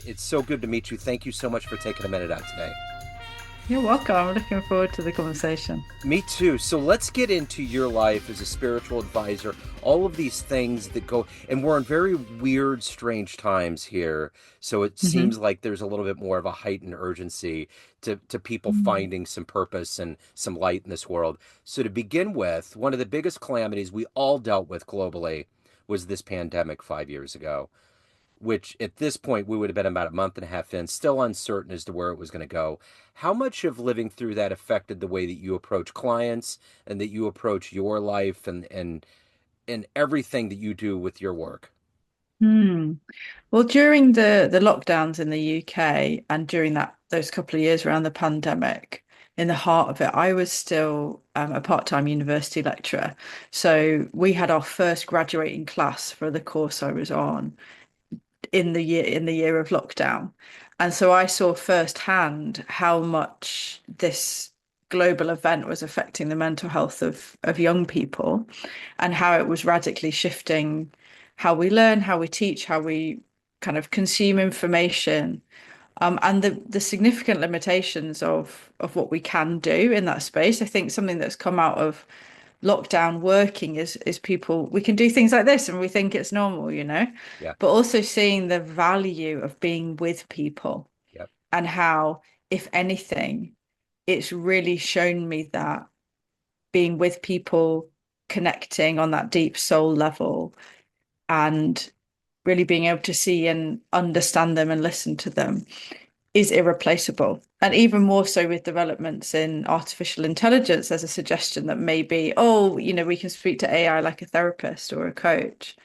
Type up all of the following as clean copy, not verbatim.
It's so good to meet you. Thank you so much for taking a minute out today. You're welcome. I'm looking forward to the conversation. Me too. So let's get into your life as a spiritual advisor, all of these things that go, and we're in very weird, strange times here. So it hmm seems like there's a little bit more of a heightened urgency to people Mm. finding some purpose and some light in this world. So to begin with, one of the biggest calamities we all dealt with globally was this pandemic 5 years ago, which at this point we would have been about a month and a half in, still uncertain as to where it was going to go. How much of living through that affected the way that you approach clients and that you approach your life and everything that you do with your work? Hmm. Well, during the lockdowns in the UK and during those couple of years around the pandemic, in the heart of it, I was still a part-time university lecturer. So we had our first graduating class for the course I was on in the year of lockdown. And so I saw firsthand how much this global event was affecting the mental health of young people and how it was radically shifting how we learn, how we teach, how we kind of consume information, and the significant limitations of what we can do in that space. I think something that's come out of lockdown working is people we can do things like this and we think it's normal, Yeah. but also seeing the value of being with people Yep. and how, if anything, it's really shown me that being with people, connecting on that deep soul level, and really being able to see and understand them and listen to them is irreplaceable. And even more so with developments in artificial intelligence, there's a suggestion that maybe, oh, we can speak to AI like a therapist or a coach.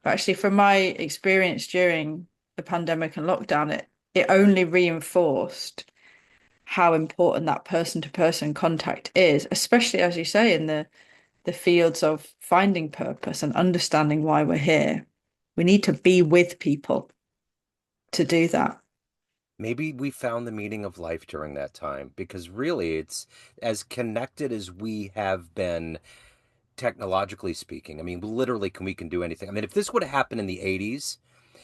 But actually, from my experience during the pandemic and lockdown, it only reinforced how important that person to person contact is, especially as you say, in the fields of finding purpose and understanding why we're here. We need to be with people to do that. Maybe we found the meaning of life during that time because really it's as connected as we have been technologically speaking. I mean, literally, we can do anything. I mean, if this would have happened in the 80s,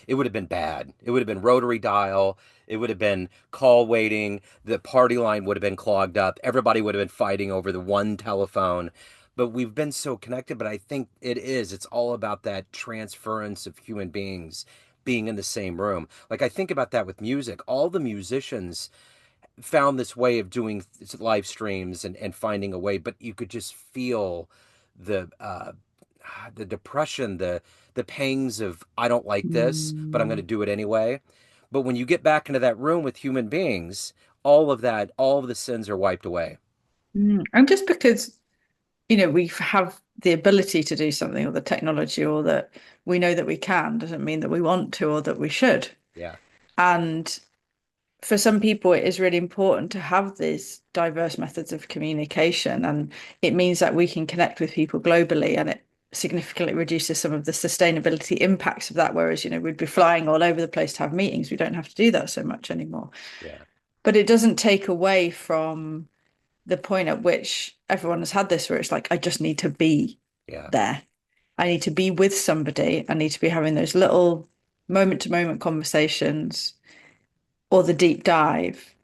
it would have been bad. It would have been rotary dial. It would have been call waiting. The party line would have been clogged up. Everybody would have been fighting over the one telephone. But we've been so connected. But I think it's all about that transference of human beings being in the same room. Like I think about that with music. All the musicians found this way of doing live streams and finding a way, but you could just feel the the depression, the pangs of I don't like this, but I'm going to Mm. do it anyway. But when you get back into that room with human beings, all of that, all of the sins are wiped away. And just because, we have the ability to do something or the technology or that we know that we can doesn't mean that we want to or that we should. Yeah, And for some people, it is really important to have these diverse methods of communication. And it means that we can connect with people globally and it significantly reduces some of the sustainability impacts of that. Whereas, we'd be flying all over the place to have meetings. We don't have to do that so much anymore. yeah, But it doesn't take away from the point at which everyone has had this, where it's like, I just need to be yeah. there. I need to be with somebody. I need to be having those little moment to moment conversations or the deep dive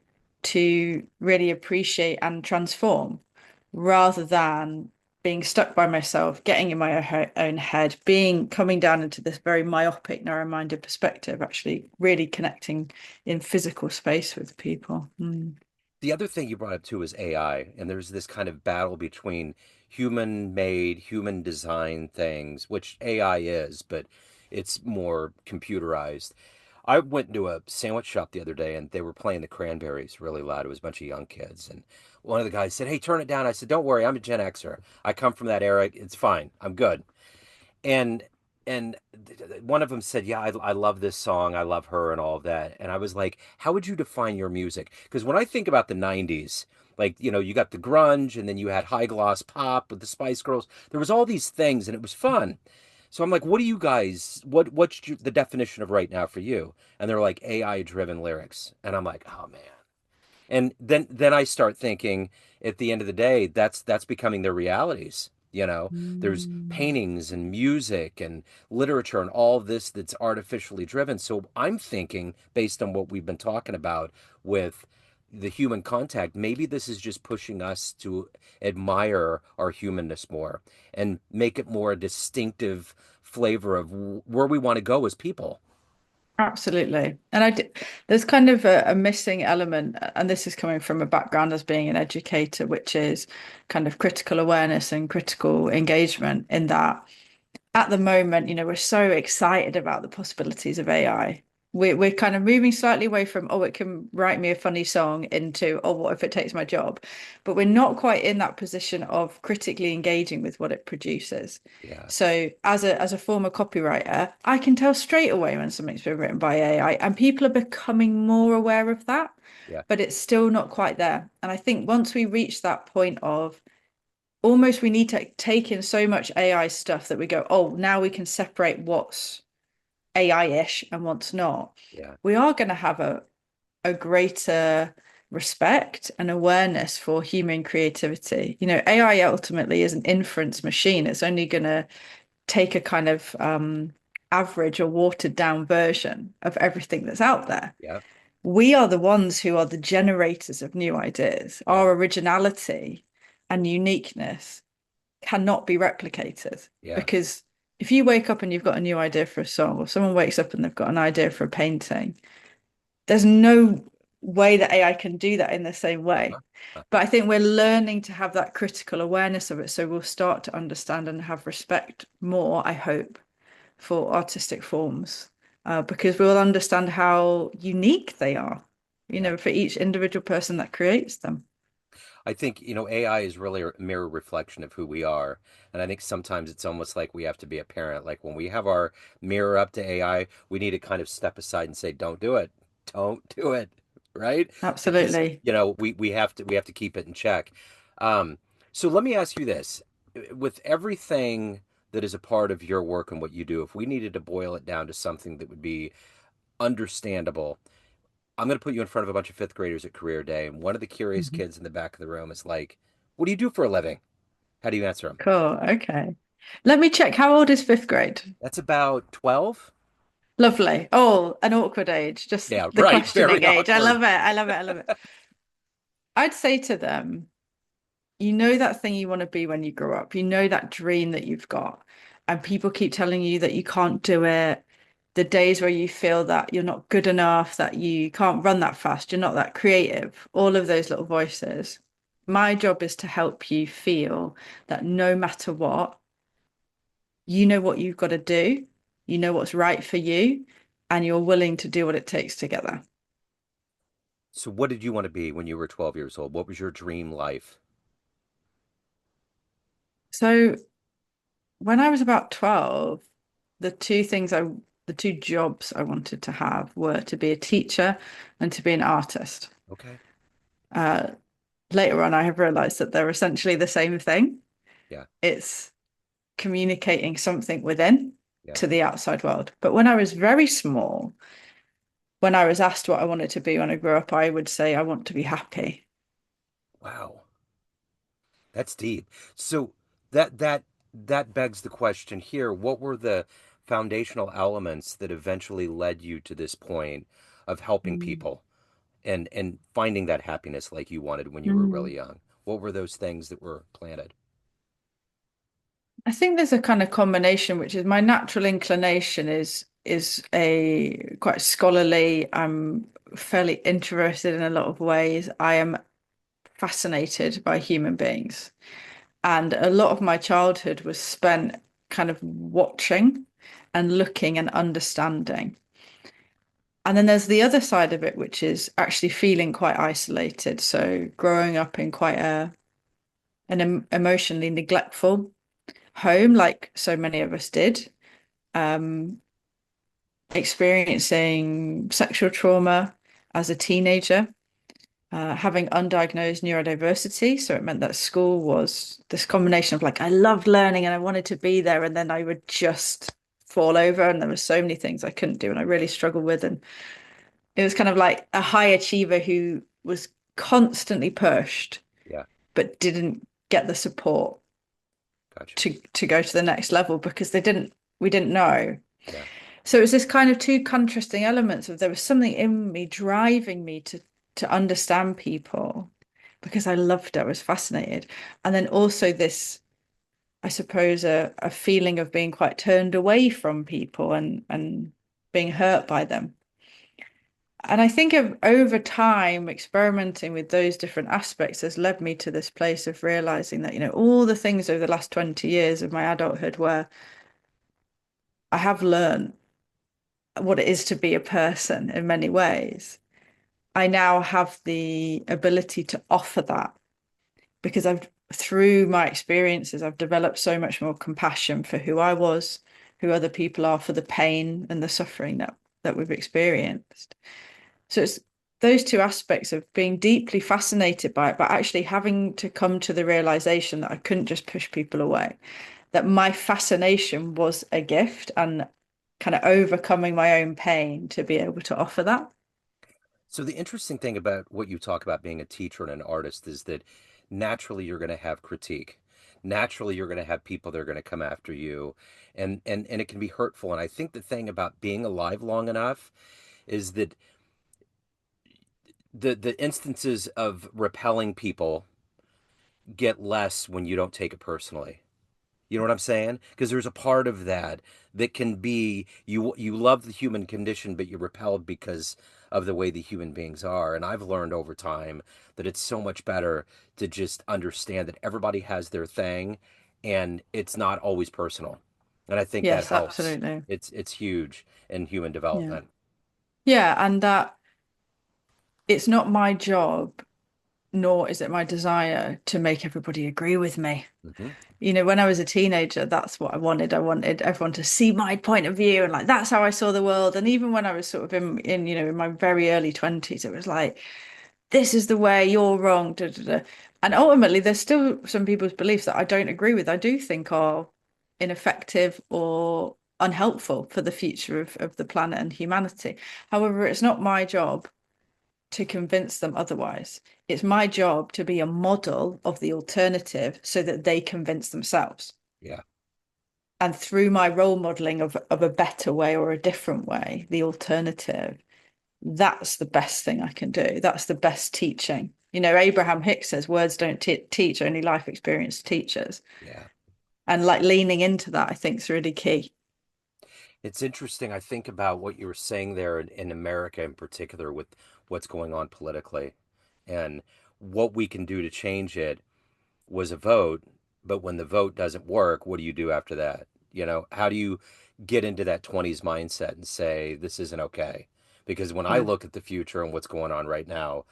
to really appreciate and transform rather than being stuck by myself, getting in my own head, coming down into this very myopic, narrow-minded perspective, actually really connecting in physical space with people. Mm. The other thing you brought up too is AI, and there's this kind of battle between human made, human designed things, which AI is, but it's more computerized. I went into a sandwich shop the other day and they were playing the Cranberries really loud. It was a bunch of young kids. And one of the guys said, "Hey, turn it down." I said, "Don't worry, I'm a Gen Xer. I come from that era. It's fine. I'm good." And one of them said, "Yeah, I love this song. I love her and all of that." And I was like, "How would you define your music?" Because when I think about the 90s, like, you got the grunge and then you had high gloss pop with the Spice Girls. There was all these things and it was fun. So I'm like, "What do you guys what's the definition of right now for you?" And they're like AI driven lyrics. And I'm like, "Oh man." And then I start thinking at the end of the day, that's becoming their realities. You know, there's Mm. paintings and music and literature and all this that's artificially driven. So I'm thinking, based on what we've been talking about with the human contact, maybe this is just pushing us to admire our humanness more and make it more a distinctive flavor of where we want to go as people. Absolutely. And there's kind of a missing element, and this is coming from a background as being an educator, which is kind of critical awareness and critical engagement in that at the moment, we're so excited about the possibilities of AI. We're kind of moving slightly away from, oh, it can write me a funny song into, oh, what if it takes my job? But we're not quite in that position of critically engaging with what it produces. Yeah, So as a former copywriter, I can tell straight away when something's been written by AI, and people are becoming more aware of that, yeah, but it's still not quite there. And I think once we reach that point of almost we need to take in so much AI stuff that we go, oh, now we can separate what's AI-ish and what's not. yeah, We are going to have a greater respect and awareness for human creativity. AI ultimately is an inference machine. It's only going to take a kind of average or watered down version of everything that's out there. yeah, We are the ones who are the generators of new ideas. yeah, Our originality and uniqueness cannot be replicated yeah. because if you wake up and you've got a new idea for a song, or someone wakes up and they've got an idea for a painting, there's no way that AI can do that in the same way. Uh-huh. But Uh-huh. I think we're learning to have that critical awareness of it. So we'll start to understand and have respect more, I hope, for artistic forms, because we'll understand how unique they are, Yeah. for each individual person that creates them. I think, AI is really a mirror reflection of who we are. And I think sometimes it's almost like we have to be a parent. Like when we have our mirror up to AI, we need to kind of step aside and say, don't do it. Don't do it. Right? Because, Absolutely. we have to keep it in check. Um, so let me ask you this. With everything that is a part of your work and what you do, if we needed to boil it down to something that would be understandable, I'm going to put you in front of a bunch of fifth graders at career day, and one of the curious Mhm. kids in the back of the room is like, "What do you do for a living?" How do you answer them? Cool. Okay. Let me check. How old is fifth grade? That's about 12. Lovely. Oh, an awkward age, just Yeah, the right. questioning Very age. I awkward. love it. I love it. I love it. I'd say to them, you know that thing you want to be when you grow up. You know that dream that you've got, and people keep telling you that you can't do it. The days where you feel that you're not good enough, that you can't run that fast, you're not that creative, all of those little voices. My job is to help you feel that no matter what, you know what you've got to do, you know what's right for you, and you're willing to do what it takes to get there. So, what did you want to be when you were 12 years old? What was your dream life? So when I was about 12, the two things the two jobs I wanted to have were to be a teacher and to be an artist. Okay. Uh, Later on, I have realized that they're essentially the same thing. Yeah. It's communicating something within Yeah. to the outside world. But when I was very small, when I was asked what I wanted to be when I grew up, I would say I want to be happy. Wow. That's deep. So that begs the question here, what were the foundational elements that eventually led you to this point of helping Mm. people and finding that happiness like you wanted when you were Mm. really young? What were those things that were planted? I think there's a kind of combination, which is my natural inclination is a quite scholarly. I'm fairly introverted in a lot of ways. I am fascinated by human beings. And a lot of my childhood was spent kind of watching and looking and understanding. And then there's the other side of it, which is actually feeling quite isolated. So growing up in quite an emotionally neglectful home, like so many of us did, um, experiencing sexual trauma as a teenager, having undiagnosed neurodiversity. So it meant that school was this combination of like, I loved learning and I wanted to be there. And then I would just fall over. And there were so many things I couldn't do and I really struggled with. And it was kind of like a high achiever who was constantly pushed, Yeah. but didn't get the support. Gotcha. to go to the next level because we didn't know. Yeah. So it was this kind of two contrasting elements of there was something in me driving me to understand people because I loved it, I was fascinated. And then also this, I suppose, a feeling of being quite turned away from people and being hurt by them. And I think of over time, experimenting with those different aspects has led me to this place of realizing that, all the things over the last 20 years of my adulthood where I have learned what it is to be a person in many ways. I now have the ability to offer that because through my experiences, I've developed so much more compassion for who I was, who other people are, for the pain and the suffering that we've experienced. So it's those two aspects of being deeply fascinated by it, but actually having to come to the realization that I couldn't just push people away, that my fascination was a gift and kind of overcoming my own pain to be able to offer that. So the interesting thing about what you talk about being a teacher and an artist is that naturally you're going to have critique. Naturally you're going to have people that are going to come after you, and it can be hurtful. And I think the thing about being alive long enough is that the instances of repelling people get less when you don't take it personally. You know what I'm saying? Because there's a part of that that can be you love the human condition, but you're repelled because of the way the human beings are. And I've learned over time that it's so much better to just understand that everybody has their thing, and it's not always personal. And I think that Yes, helps. absolutely. It's huge in human Yeah. development. Yeah, and that it's not my job, nor is it my desire to make everybody agree with me. Hmm. When I was a teenager, that's what I wanted. I wanted everyone to see my point of view and like that's how I saw the world. And even when I was sort of in my very early 20s, it was like, this is the way, you're wrong. Da, da, da. And ultimately, there's still some people's beliefs that I don't agree with. I do think are ineffective or unhelpful for the future of the planet and humanity. However, it's not my job to convince them otherwise. It's my job to be a model of the alternative so that they convince themselves. Yeah. And through my role modeling of a better way or a different way, the alternative, that's the best thing I can do. That's the best teaching. Abraham Hicks says words don't teach, only life experience teaches. Yeah. And like leaning into that, I think is really key. It's interesting. I think about what you were saying there in America in particular with what's going on politically and what we can do to change it was a vote. But when the vote doesn't work, what do you do after that? How do you get into that 20s mindset and say, this isn't okay? Because when I Yeah. look at the future and what's going on right now,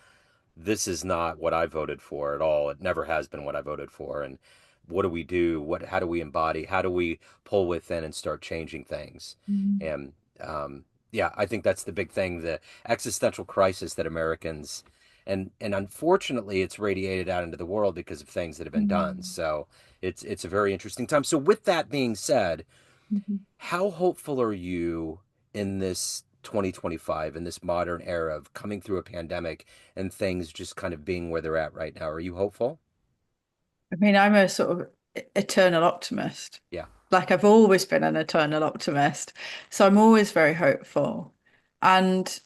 this is not what I voted for at all. It never has been what I voted for. And what do we do? How do we embody? How do we pull within and start changing things? Mhm. And yeah, I think that's the big thing, the existential crisis that Americans and unfortunately it's radiated out into the world because of things that have been done. Mhm. So it's a very interesting time. So with that being said, Mhm. how hopeful are you in this 2025, in this modern era of coming through a pandemic and things just kind of being where they're at right now? Are you hopeful? I mean, I'm a sort of eternal optimist. Yeah. Like I've always been an eternal optimist. So I'm always very hopeful. And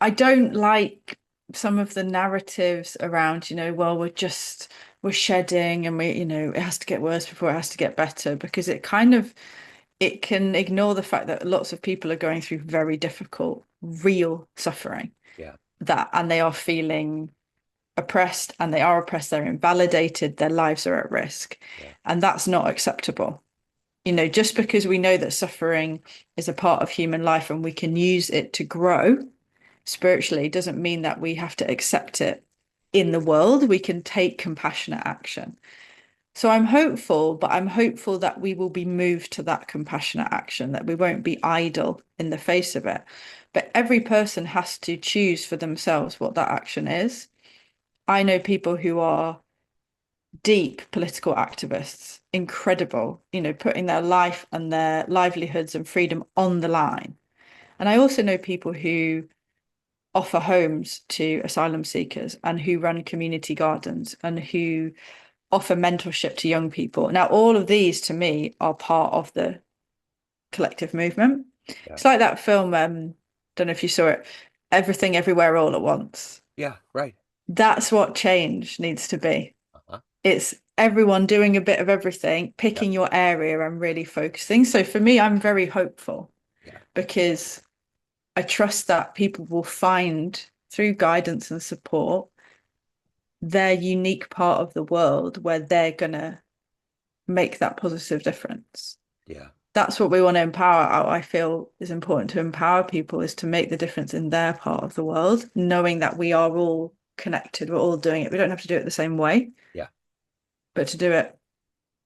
I don't like some of the narratives around, well, we're shedding and it has to get worse before it has to get better because it can ignore the fact that lots of people are going through very difficult, real suffering Yeah. and they are feeling oppressed and they are oppressed, they're invalidated, their lives are at risk. Yeah. And that's not acceptable. Just because we know that suffering is a part of human life and we can use it to grow spiritually doesn't mean that we have to accept it in the world. We can take compassionate action. So I'm hopeful, but I'm hopeful that we will be moved to that compassionate action, that we won't be idle in the face of it. But every person has to choose for themselves what that action is. I know people who are deep political activists, incredible, putting their life and their livelihoods and freedom on the line. And I also know people who offer homes to asylum seekers and who run community gardens and who offer mentorship to young people. Now, all of these to me are part of the collective movement. Yeah. It's like that film, don't know if you saw it, Everything Everywhere All at Once. Yeah. Right. That's what change needs to be. Uh-huh. It's everyone doing a bit of everything, Yep. picking your area and really focusing. So for me, I'm very hopeful Yeah. because I trust that people will find through guidance and support their unique part of the world where they're gonna make that positive difference. Yeah. That's what we want to empower. I feel is important to empower people is to make the difference in their part of the world, knowing that we are all connected. We're all doing it. We don't have to do it the same way, Yeah. but to do it,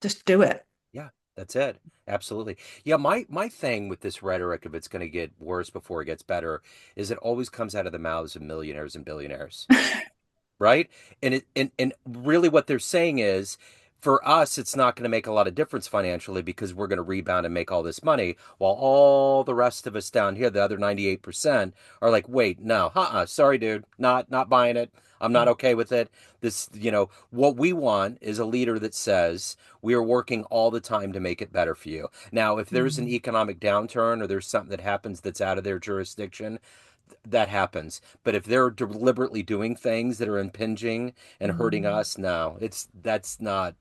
just do it. Yeah. That's it. Absolutely. Yeah, my thing with this rhetoric of it's going to get worse before it gets better is it always comes out of the mouths of millionaires and billionaires. Right? And really what they're saying is for us it's not going to make a lot of difference financially because we're going to rebound and make all this money while all the rest of us down here, the other 98% are like, "Wait, no. Sorry dude. Not buying it. I'm not okay with it." This, what we want is a leader that says we are working all the time to make it better for you. Now, if there's an Mm. economic downturn or there's something that happens that's out of their jurisdiction, that happens. But if they're deliberately doing things that are impinging and hurting Mm. us, no, that's not,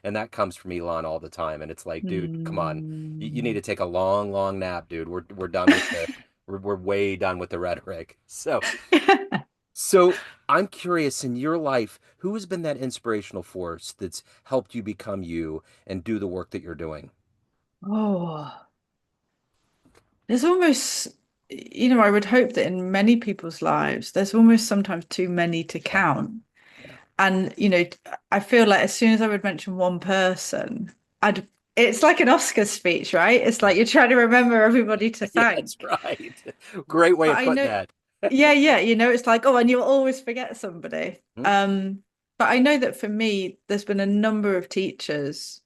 and that comes from Elon all the time. And it's like, dude, come on, you need Mm. to take a long, long nap, dude. We're done with we're way done with the rhetoric. So I'm curious in your life, who has been that inspirational force that's helped you become you and do the work that you're doing? Oh, there's almost, I would hope that in many people's lives, there's almost sometimes too many to Yeah, count. yeah, And, I feel like as soon as I would mention one person, it's like an Oscar speech, right? It's like yeah. you're trying to remember everybody to Yeah, that's thank. right. Great way But of I putting know, that. yeah, yeah, it's like, oh, and you'll always forget somebody. Hmm? But I know that for me, there's been a number of teachers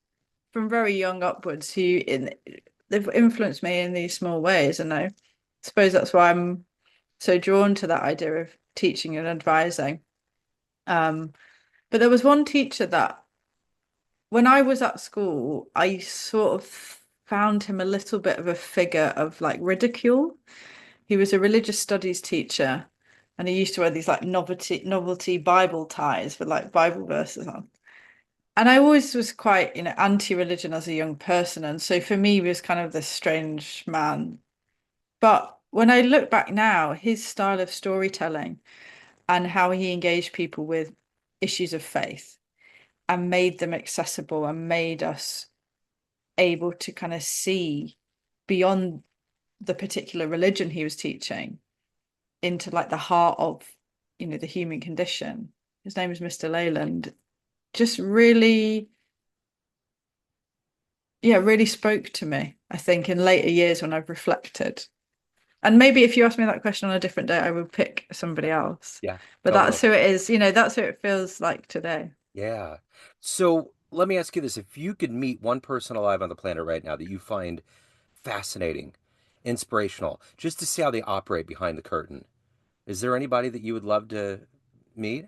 from very young upwards they've influenced me in these small ways. And I suppose that's why I'm so drawn to that idea of teaching and advising. Um, but there was one teacher that when I was at school, I sort of found him a little bit of a figure of like ridicule. He was a religious studies teacher and he used to wear these like novelty Bible ties with like Bible verses on. And I always was quite, anti-religion as a young person. And so for me, he was kind of this strange man. But when I look back now, his style of storytelling and how he engaged people with issues of faith and made them accessible and made us able to kind of see beyond the particular religion he was teaching into like the heart of, the human condition. His name is Mr. Leyland. Just really, yeah, really spoke to me, I think, in later years when I've reflected. And maybe if you asked me that question on a different day, I would pick somebody else. Yeah, But totally. that's who it is, that's who it feels like today. Yeah. So let me ask you this. If you could meet one person alive on the planet right now that you find fascinating, inspirational, just to see how they operate behind the curtain, is there anybody that you would love to meet?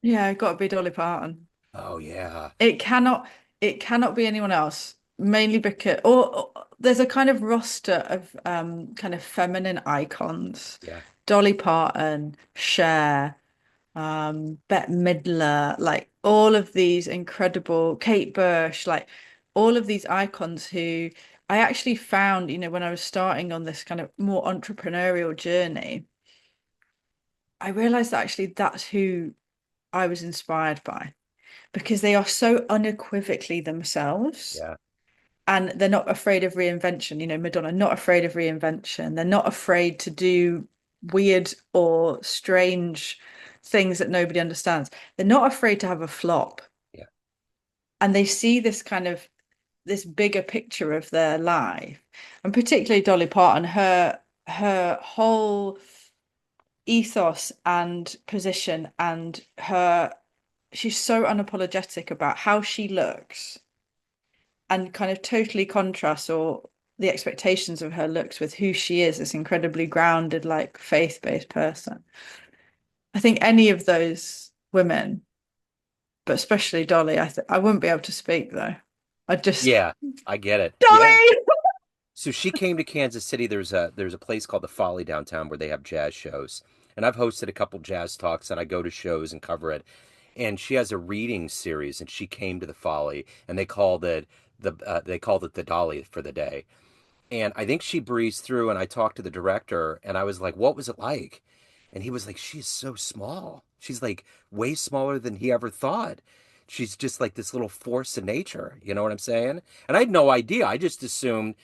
Yeah, got to be Dolly Parton. Oh, yeah. It cannot it cannot be anyone else, mainly because or there's a kind of roster of kind of feminine icons. Yeah. Dolly Parton, Cher, Bette Midler, like all of these incredible Kate Bush, like all of these icons who I actually found, when I was starting on this kind of more entrepreneurial journey, I realized that actually that's who I was inspired by because they are so unequivocally themselves Yeah. and they're not afraid of reinvention. Madonna, not afraid of reinvention. They're not afraid to do weird or strange things that nobody understands. They're not afraid to have a flop. Yeah. And they see this kind of this bigger picture of their life. And particularly Dolly Parton, her whole ethos and position and she's so unapologetic about how she looks and kind of totally contrasts or the expectations of her looks with who she is, this incredibly grounded, like faith-based person. I think any of those women but especially Dolly. I wouldn't be able to speak though. I just Yeah, I get it. Yeah. Dolly. So she came to Kansas City. There's a place called the Folly downtown where they have jazz shows. And I've hosted a couple jazz talks and I go to shows and cover it. And she has a reading series and she came to the Folly and they called it the Dolly for the day. And I think she breezed through, and I talked to the director, and I was like, "What was it like?" And he was like, "She's so small. She's like way smaller than he ever thought. She's just like this little force of nature." You know what I'm saying? And I had no idea. I just assumed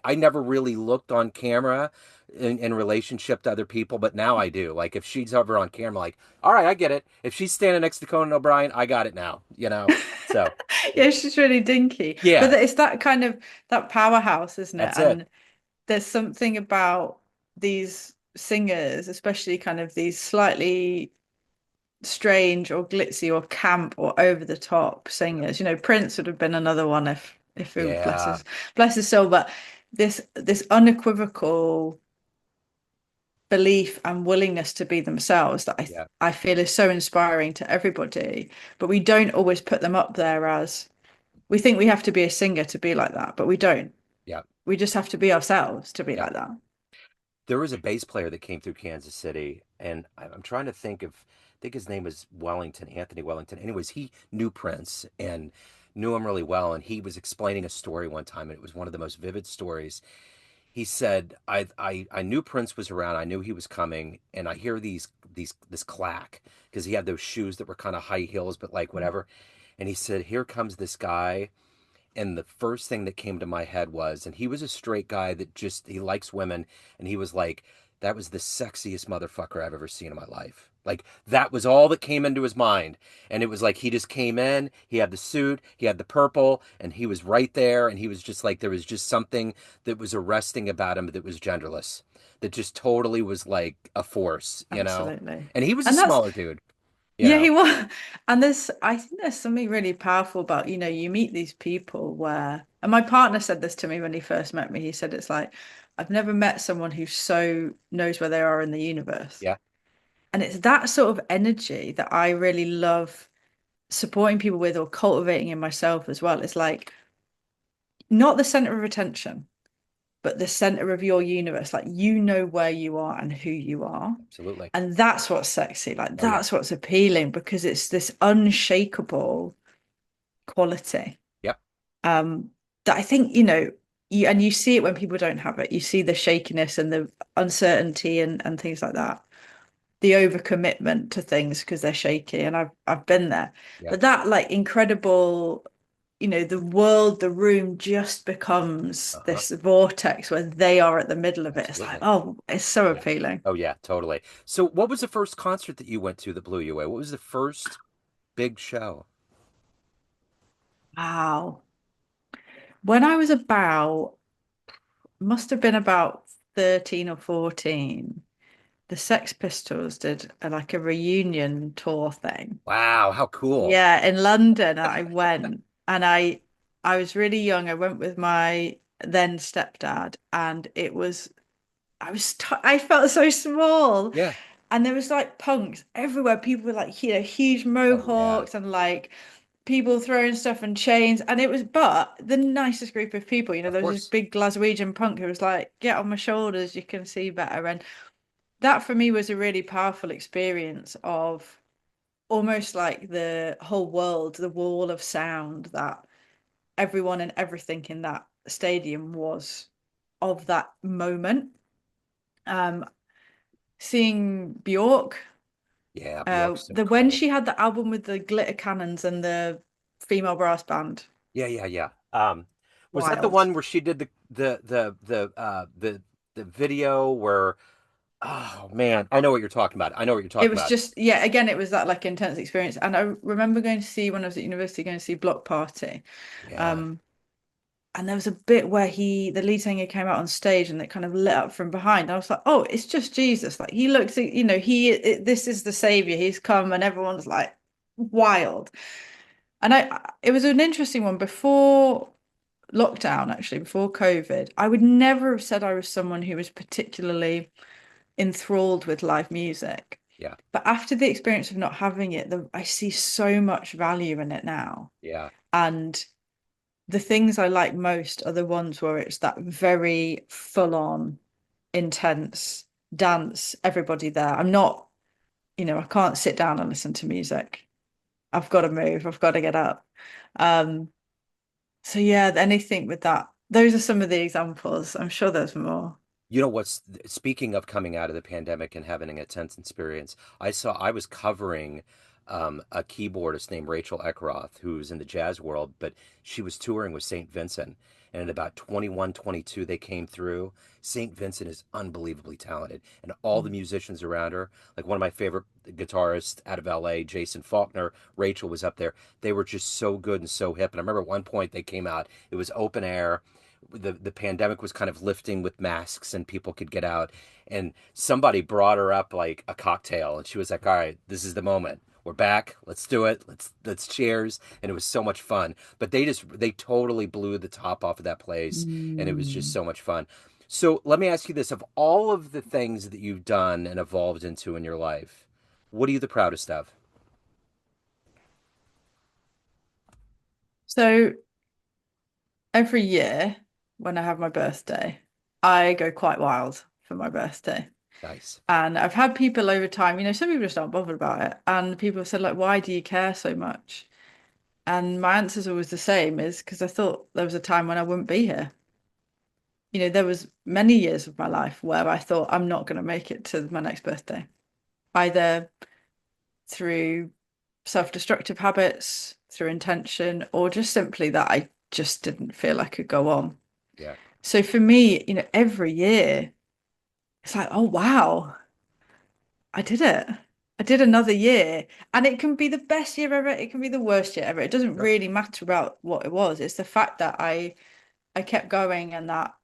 I never really looked on camera in relationship to other people, but now I do. Like if she's ever on camera, like, all right, I get it. If she's standing next to Conan O'Brien, I got it now, you know? So, Yeah, she's really dinky. But yeah, it's that kind of that powerhouse, isn't it? that's it. And there's something about these singers, especially kind of these slightly strange or glitzy or camp or over the top Yeah. singers. You know, Prince would have been another one if he Yeah. bless his soul. But this unequivocal belief and willingness to be themselves that Yeah. I feel is so inspiring to everybody. But we don't always put them up there as we think we have to be a singer to be like that, but we don't. Yeah. We just have to be ourselves to be Yeah. like that. There was a bass player that came through Kansas City, and I'm trying to I think his name was Wellington, Anthony Wellington. Anyways, he knew Prince and knew him really well, and he was explaining a story one time, and it was one of the most vivid stories. He said, I knew Prince was around, I knew he was coming, and I hear this clack because he had those shoes that were kind of high heels, but like whatever. And he said, here comes this guy. And the first thing that came to my head was, and he was a straight guy that just, he likes women. And he was like, that was the sexiest motherfucker I've ever seen in my life. Like, that was all that came into his mind. And it was like, he just came in, he had the suit, he had the purple, and he was right there. And he was just like, there was just something that was arresting about him that was genderless, that just totally was like a force, you know? Absolutely. And he was a And that's smaller dude, you yeah, know? he was. And I think there's something really powerful about, you meet these people where, and my partner said this to me when he first met me. He said, it's like, I've never met someone who so knows where they are in the universe. Yeah. And it's that sort of energy that I really love supporting people with or cultivating in myself as well. It's like not the center of attention, but the center of your universe. Like you know where you are and who you are. Absolutely. And that's what's sexy. Like Oh, yeah. that's what's appealing because it's this unshakable quality. Yep. Um, that I think, you see it when people don't have it. You see the shakiness and the uncertainty and things like that. The overcommitment to things because they're shaky. And I've been there. Yep. But that like incredible, the world, the room just becomes Uh-huh. this vortex where they are at the middle of it. It's like, Absolutely. oh, it's so Yeah. appealing. Oh yeah, totally. So what was the first concert that you went to that blew you away? What was the first big show? Wow. When I was must have been about 13 or 14, the Sex Pistols did like a reunion tour thing. Wow, how cool. Yeah, in London, I went and I was really young. I went with my then stepdad, and I felt so small. Yeah. And there was like punks everywhere. People with like, huge Oh yeah. mohawks and like people throwing stuff and chains. And it was, but the nicest group of people, Of there was this course. big Glaswegian punk who was like, get on my shoulders, you can see better. And that for me was a really powerful experience of almost like the whole world, the wall of sound that everyone and everything in that stadium was of that moment. Um, Seeing Bjork, Yeah, Bjork's so the when cool. she had the album with the glitter cannons and the female brass band, Yeah, yeah, yeah. Was that the wild. one where she did the video where oh man, I know what you're talking about. I know what you're It talking was about. just, yeah, again, it was that like intense experience. And I remember going to see when I was at university, going to see Block Party. Yeah, Um, and there was a bit where the lead singer came out on stage and it kind of lit up from behind. I was like, oh, it's just Jesus. Like he looks, this is the savior. He's come, and everyone's like wild. And it was an interesting one before lockdown, actually, before COVID. I would never have said I was someone who was particularly enthralled with live music. Yeah. But after the experience of not having it, I see so much value in it now. Yeah. And the things I like most are the ones where it's that very full on, intense dance, everybody there. I'm not, I can't sit down and listen to music. I've got to move, I've got to get up. Um, so yeah, anything with that. Those are some of the examples. I'm sure there's more. You know what's speaking of coming out of the pandemic and having an intense experience, I was covering a keyboardist named Rachel Eckroth, who's in the jazz world, but she was touring with St. Vincent. And at about 21, 22, they came through. St. Vincent is unbelievably talented, and all the musicians around her, like one of my favorite guitarists out of LA, Jason Faulkner, Rachel was up there. They were just so good and so hip. And I remember at one point they came out, it was open air, the pandemic was kind of lifting with masks and people could get out, and somebody brought her up like a cocktail and she was like, all right, this is the moment, we're back, let's do it, let's cheers. And it was so much fun. But they totally blew the top off of that place, and it was just Mm. so much fun. So let me ask you this: of all of the things that you've done and evolved into in your life, what are you the proudest of? So every year when I have my birthday, I go quite wild for my birthday. Nice. And I've had people over time, some people just aren't bothered about it. And people have said, like, why do you care so much? And my answer's always the same, is because I thought there was a time when I wouldn't be here. There was many years of my life where I thought I'm not going to make it to my next birthday, either through self-destructive habits, through intention, or just simply that I just didn't feel I could go on. Yeah. So for me, every year it's like, oh wow, I did it. I did another year. And it can be the best year ever, it can be the worst year ever. It doesn't Sure. really matter about what it was. It's the fact that I kept going, and that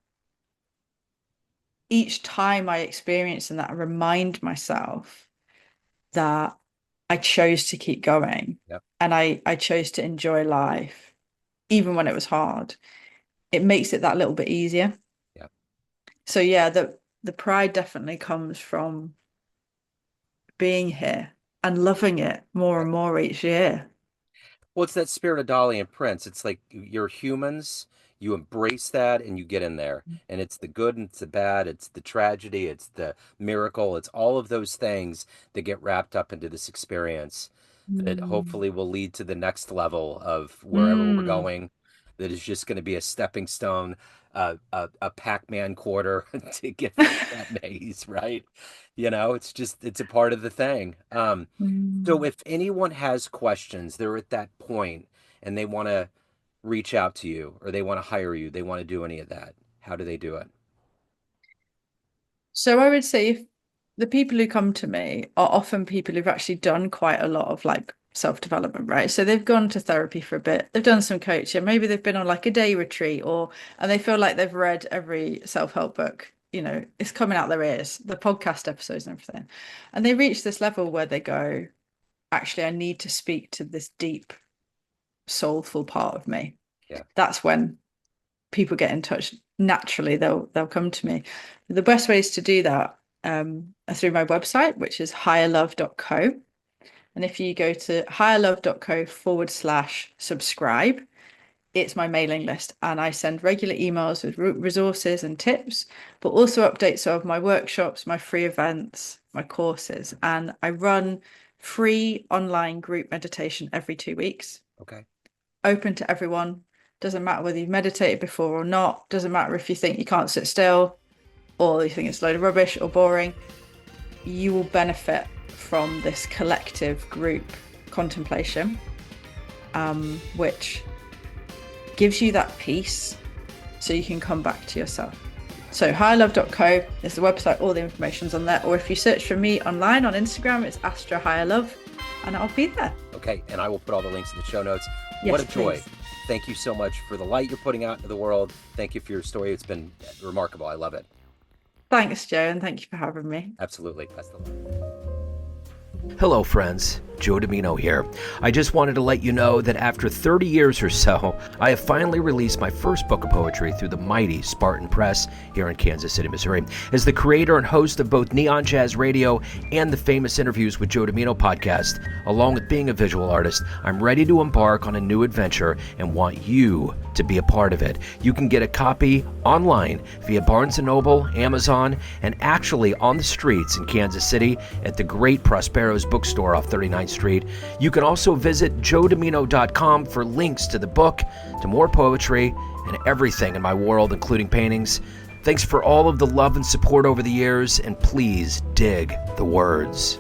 each time I experience and that I remind myself that I chose to keep going, Yeah. and I chose to enjoy life even when it was hard. It makes it that little bit easier. Yeah. So yeah, the pride definitely comes from being here and loving it more Yeah. and more each year. Well, it's that spirit of Dolly and Prince. It's like you're humans, you embrace that and you get in there. And it's the good and it's the bad, it's the tragedy, it's the miracle, it's all of those things that get wrapped up into this experience that Mm. hopefully will lead to the next level of wherever we're Mm. going. That is just going to be a stepping stone, a Pac-Man quarter to get through that maze, right? It's a part of the thing. So Mm. if anyone has questions, they're at that point and they want to reach out to you or they want to hire you, they want to do any of that, how do they do it? So I would say, if the people who come to me are often people who've actually done quite a lot of like self-development, right? So they've gone to therapy for a bit, they've done some coaching, maybe they've been on like a day retreat, and they feel like they've read every self-help book, it's coming out their ears, the podcast episodes and everything. And they reach this level where they go, actually, I need to speak to this deep, soulful part of me. Yeah. That's when people get in touch naturally. They'll come to me. The best ways to do that are through my website, which is higherlove.co. And if you go to higherlove.co/subscribe, it's my mailing list, and I send regular emails with resources and tips, but also updates of my workshops, my free events, my courses. And I run free online group meditation every 2 weeks, Okay. open to everyone. Doesn't matter whether you've meditated before or not. Doesn't matter if you think you can't sit still or you think it's a load of rubbish or boring. You will benefit from this collective group contemplation, which gives you that peace so you can come back to yourself. So higherlove.co is the website, all the information's on there. Or if you search for me online on Instagram, it's Astra Higher Love, and I'll be there. Okay. And I will put all the links in the show notes. What Yes, a joy. please. Thank you so much for the light you're putting out into the world. Thank you for your story. It's been remarkable. I love it. Thanks, Joe, and thank you for having me. Absolutely. That's the Hello, friends. Joe Dimino here. I just wanted to let you know that after 30 years or so, I have finally released my first book of poetry through the mighty Spartan Press here in Kansas City, Missouri. As the creator and host of both Neon Jazz Radio and the Famous Interviews with Joe Dimino podcast, along with being a visual artist, I'm ready to embark on a new adventure and want you to be a part of it. You can get a copy online via Barnes & Noble, Amazon, and actually on the streets in Kansas City at the great Prospero's bookstore off 39th Street. You can also visit joedimino.com for links to the book, to more poetry, and everything in my world, including paintings. Thanks for all of the love and support over the years, and please dig the words.